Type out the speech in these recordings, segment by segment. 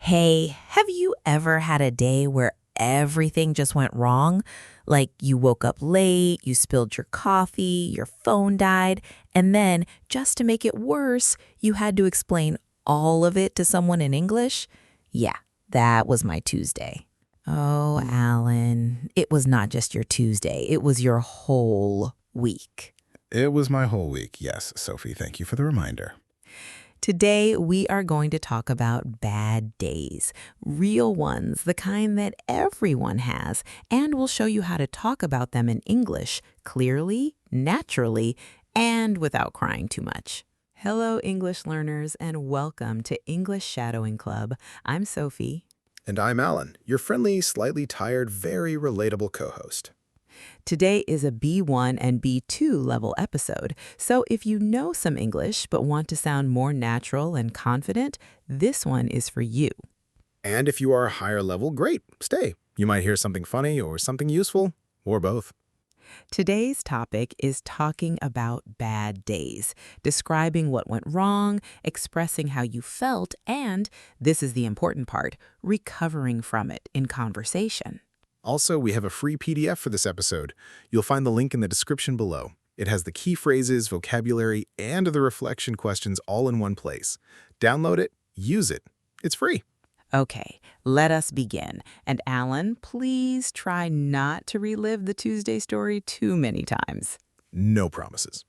Hey, have you ever had a day where everything just went wrong? Like you woke up late, you spilled your coffee, your phone died, and then, just to make it worse, you had to explain all of it to someone in English? Yeah, that was my Tuesday. Oh, Alan, it was not just your Tuesday, it was your whole week. It was my whole week, yes, Sophie. Thank you for the reminder. Today, we are going to talk about bad days, real ones, the kind that everyone has, and we'll show you how to talk about them in English clearly, naturally, and without crying too much. Hello, English learners, and welcome to English Shadowing Club. I'm Sophie. And I'm Alan, your friendly, slightly tired, very relatable co-host. Today is a B1 and B2 level episode, so if you know some English but want to sound more natural and confident, this one is for you. And if you are higher level, great, stay. You might hear something funny or something useful, or both. Today's topic is talking about bad days, describing what went wrong, expressing how you felt, and, this is the important part, recovering from it in conversation. Also, we have a free PDF for this episode. You'll find the link in the description below. It has the key phrases, vocabulary, and the reflection questions all in one place. Download it, use it. It's free. Okay, let us begin. And Alan, please try not to relive the Tuesday story too many times. No promises.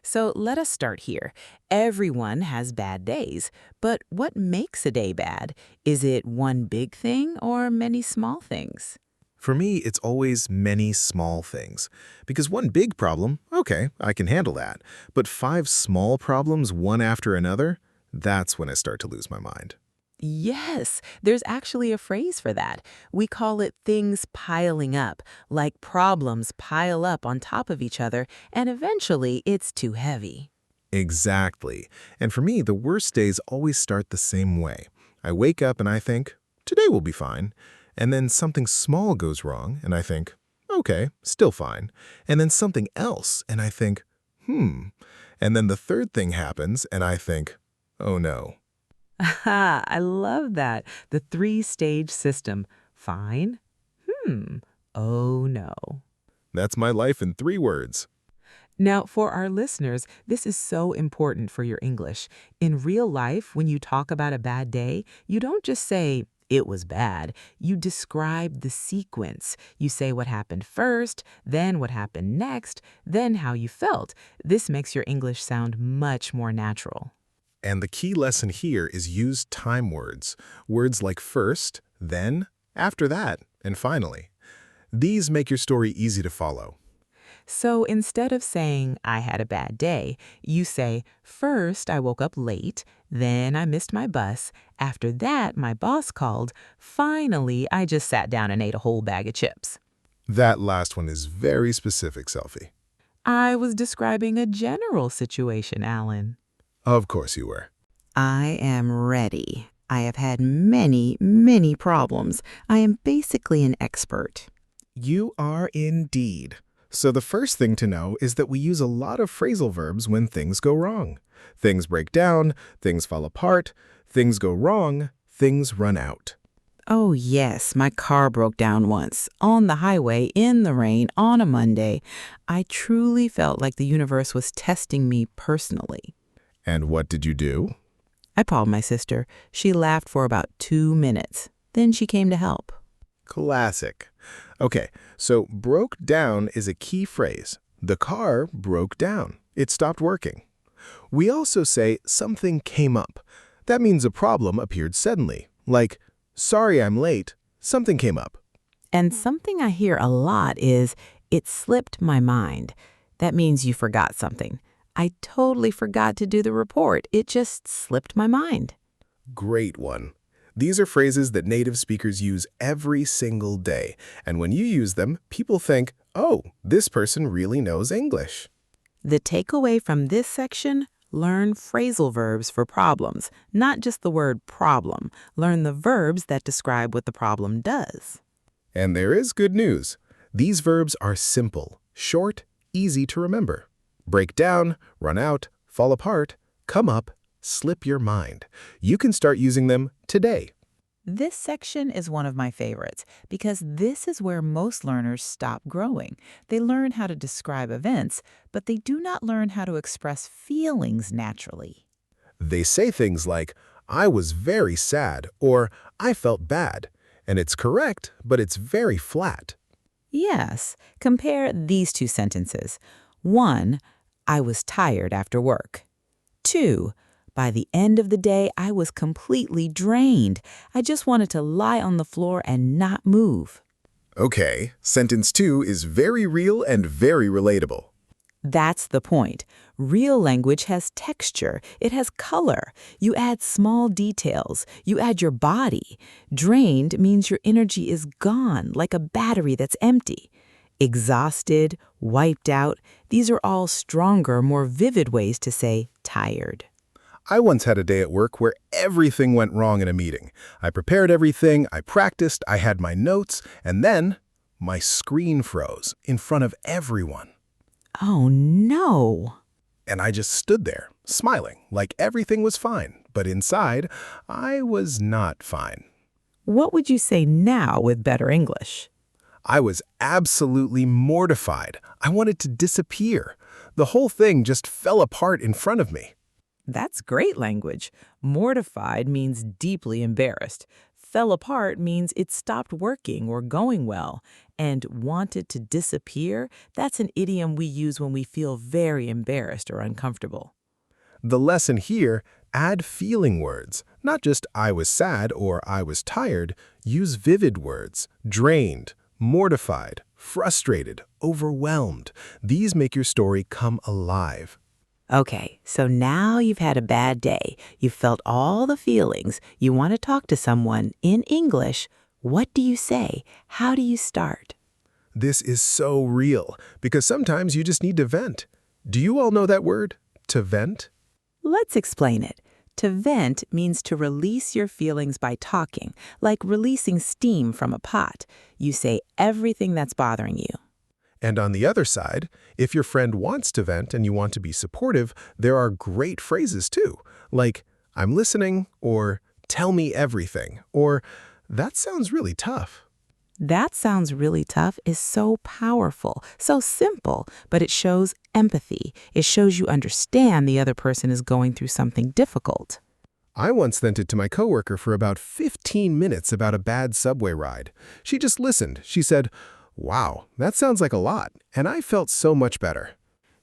So let us start here. Everyone has bad days, but what makes a day bad? Is it one big thing or many small things? For me, it's always many small things. Because one big problem, okay, I can handle that. But 5 small problems, one after another, that's when I start to lose my mind. Yes, there's actually a phrase for that. We call it things piling up, like problems pile up on top of each other, and eventually it's too heavy. Exactly. And for me, the worst days always start the same way. I wake up and I think, today will be fine. And then something small goes wrong, and I think, okay, still fine. And then something else, and I think, And then the third thing happens, and I think, oh no. Aha, I love that. The three-stage system. Fine. Oh no. That's my life in 3 words. Now, for our listeners, this is so important for your English. In real life, when you talk about a bad day, you don't just say, it was bad. You describe the sequence. You say what happened first, then what happened next, then how you felt. This makes your English sound much more natural. And the key lesson here is use time words. Words like first, then, after that, and finally. These make your story easy to follow. So instead of saying, I had a bad day, you say, first I woke up late, then I missed my bus, after that my boss called, finally I just sat down and ate a whole bag of chips. That last one is very specific, Sophie. I was describing a general situation, Alan. Of course you were. I am ready. I have had many, many problems. I am basically an expert. You are indeed. So the first thing to know is that we use a lot of phrasal verbs when things go wrong. Things break down, things fall apart, things go wrong, things run out. Oh yes, my car broke down once, on the highway, in the rain, on a Monday. I truly felt like the universe was testing me personally. And what did you do? I called my sister. She laughed for about 2 minutes. Then she came to help. Classic. Okay, so broke down is a key phrase. The car broke down. It stopped working. We also say something came up. That means a problem appeared suddenly. Like, sorry I'm late, something came up. And something I hear a lot is, it slipped my mind. That means you forgot something. I totally forgot to do the report. It just slipped my mind. Great one. These are phrases that native speakers use every single day. And when you use them, people think, oh, this person really knows English. The takeaway from this section, learn phrasal verbs for problems, not just the word problem. Learn the verbs that describe what the problem does. And there is good news. These verbs are simple, short, easy to remember. Break down, run out, fall apart, come up, slip your mind. You can start using them today. This section is one of my favorites because this is where most learners stop growing. They learn how to describe events, but they do not learn how to express feelings naturally. They say things like, I was very sad, or I felt bad. And it's correct, but it's very flat. Yes, compare these two sentences. 1, I was tired after work. 2, by the end of the day, I was completely drained. I just wanted to lie on the floor and not move. Okay, sentence 2 is very real and very relatable. That's the point. Real language has texture. It has color. You add small details. You add your body. Drained means your energy is gone, like a battery that's empty. Exhausted, wiped out, these are all stronger, more vivid ways to say tired. I once had a day at work where everything went wrong in a meeting. I prepared everything, I practiced, I had my notes, and then my screen froze in front of everyone. Oh no! And I just stood there, smiling, like everything was fine. But inside, I was not fine. What would you say now with better English? I was absolutely mortified. I wanted to disappear. The whole thing just fell apart in front of me. That's great language. Mortified means deeply embarrassed. Fell apart means it stopped working or going well. And wanted to disappear, that's an idiom we use when we feel very embarrassed or uncomfortable. The lesson here, add feeling words. Not just I was sad or I was tired. Use vivid words. Drained, mortified, frustrated, overwhelmed. These make your story come alive. Okay, so now you've had a bad day. You've felt all the feelings. You want to talk to someone in English. What do you say? How do you start? This is so real, because sometimes you just need to vent. Do you all know that word? To vent? Let's explain it. To vent means to release your feelings by talking, like releasing steam from a pot. You say everything that's bothering you. And on the other side, if your friend wants to vent and you want to be supportive, there are great phrases too, like, I'm listening, or tell me everything, or that sounds really tough. That sounds really tough is so powerful, so simple, but it shows empathy. It shows you understand the other person is going through something difficult. I once vented to my coworker for about 15 minutes about a bad subway ride. She just listened. She said, wow, that sounds like a lot, and I felt so much better.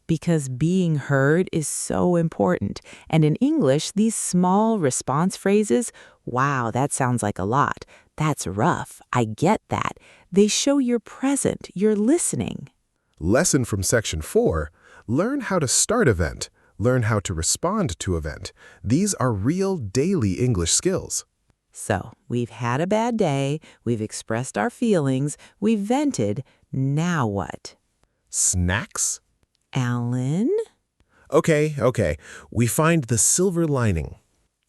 Because being heard is so important. And in English, these small response phrases, wow, that sounds like a lot. That's rough. I get that. They show you're present, you're listening. Lesson from Section 4, learn how to start a vent, learn how to respond to a vent. These are real daily English skills. So, we've had a bad day, we've expressed our feelings, we've vented. Now what? Snacks? Alan? Okay. We find the silver lining.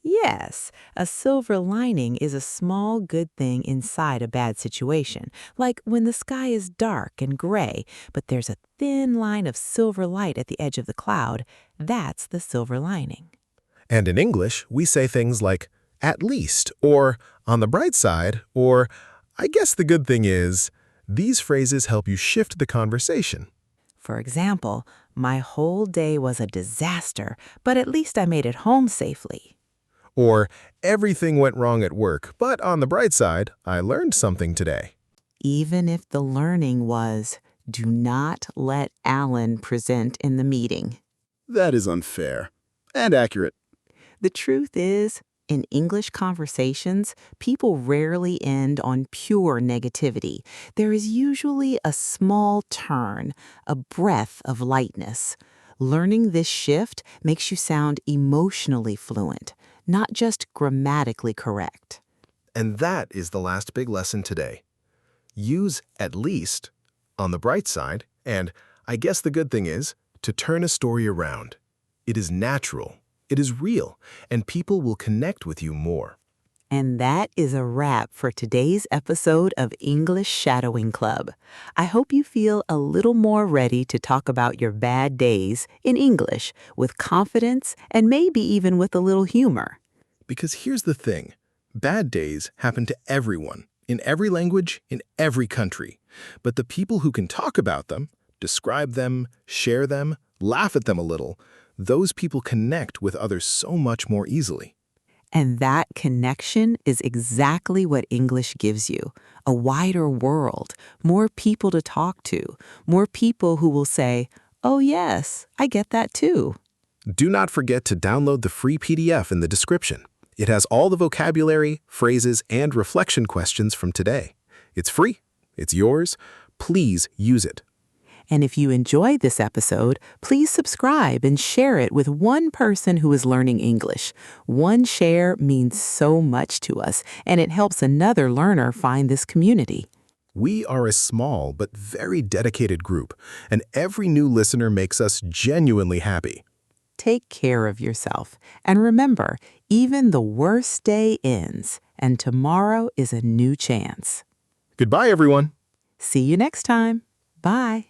Yes, a silver lining is a small good thing inside a bad situation, like when the sky is dark and gray, but there's a thin line of silver light at the edge of the cloud. That's the silver lining. And in English, we say things like, at least, or on the bright side, or I guess the good thing is. These phrases help you shift the conversation. For example, my whole day was a disaster, but at least I made it home safely. Or everything went wrong at work, but on the bright side, I learned something today. Even if the learning was, do not let Alan present in the meeting. That is unfair and accurate. The truth is, in English conversations, people rarely end on pure negativity. There is usually a small turn, a breath of lightness. Learning this shift makes you sound emotionally fluent, not just grammatically correct. And that is the last big lesson today. Use at least on the bright side, and I guess the good thing is to turn a story around. It is natural. It is real, and people will connect with you more. And that is a wrap for today's episode of English Shadowing Club. I hope you feel a little more ready to talk about your bad days in English with confidence and maybe even with a little humor. Because here's the thing. Bad days happen to everyone, in every language, in every country. But the people who can talk about them, describe them, share them, laugh at them a little, those people connect with others so much more easily. And that connection is exactly what English gives you. A wider world, more people to talk to, more people who will say, "Oh yes, I get that too." Do not forget to download the free PDF in the description. It has all the vocabulary, phrases, and reflection questions from today. It's free. It's yours. Please use it. And if you enjoyed this episode, please subscribe and share it with one person who is learning English. One share means so much to us, and it helps another learner find this community. We are a small but very dedicated group, and every new listener makes us genuinely happy. Take care of yourself, and remember, even the worst day ends, and tomorrow is a new chance. Goodbye, everyone. See you next time. Bye.